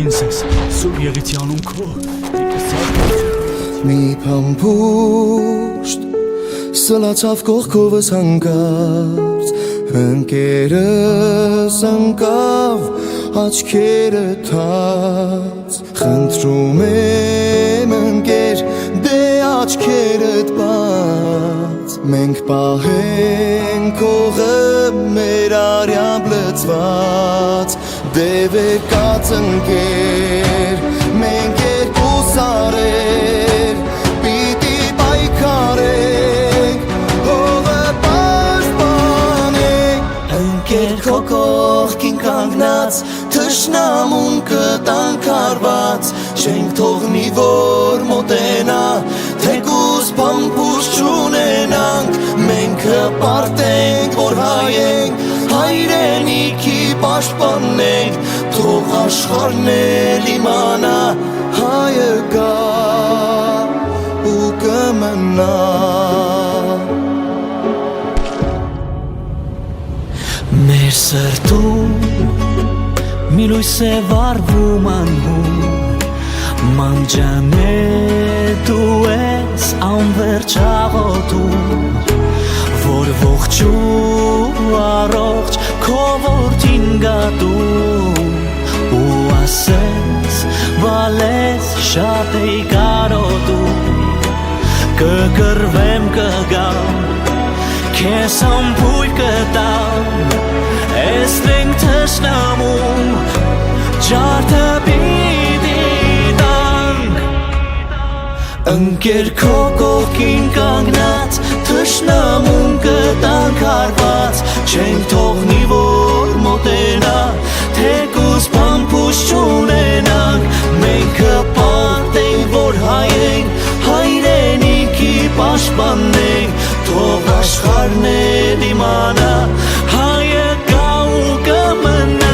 ինձես սուր եղիցյանում քո մի փամփուշտ սլացավ կողքովս հանկարծ ընկերս անկավ աչքերը թաց խնդրում եմ ընկեր դե աչքերդ բաց մենք պահենք օղը մեր արյամբ լցված դե վեկած ընկեր մենք երկու սարեր պիտի պայքարենք օղը պաշտպանենք ընկեր քո կողքին կանգնած թշնամուն կտանք արված չենք թողնի որ մոտենա թեկուզ փամփուշտ չունենանք մենք կպարտենք որ հայենք հայրենիքի պաշտպանենք թող աշխարհն էլ իմանա հայը կա ու կմնա մեր սրտում մի լույս է վառվում անհուն մանջանե դու ես անվերջ աղոթում որ ողջ ու առողջ քո որդին գատում ու ասես բալես շատ էի կարոտում կկրվեմ կգամ քեզ ամփույթ կտամ էստենք թշնամում ջարդը պիտի տանք ընկեր քո կողքին կանգնած թշնամուն կտանք արված չենք թողնի որ մոտենա թեկուզ փամփուշտ չունենանք մենք կպարտենք որ հայենք հայրենիքի պաշտպանենք թող աշխարհն էլ իմանա հայը կա ու կմնա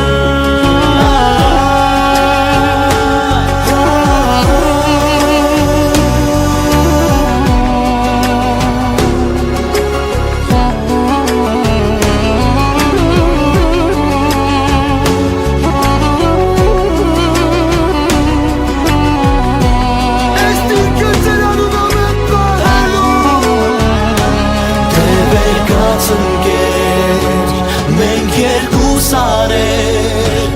մենք երկու սարեր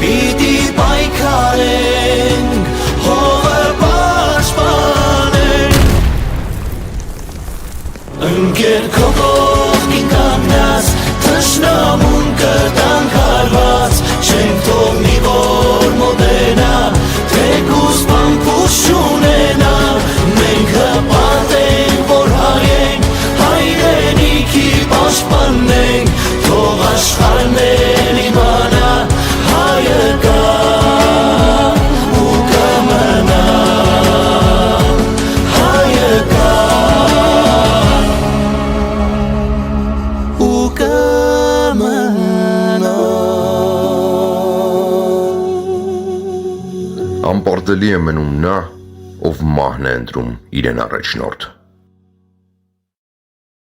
պիտի պայքարենք հողը պաշտպանենք ընկեր քո կողքին կանգնած թշնամուն կտանք արված չենք թողնի որ մոտենա թեկուզ փամփուշտ չունենա մենք կպարտենք որ հայենք հայրենիքի պաշտպանենք թող աշխարհն էլ իմանա հայը կա ու կմնա հայը կա ու կմնա Անպարտելի է մնում նա ով մահն է ընտրում իրեն առաջնորդ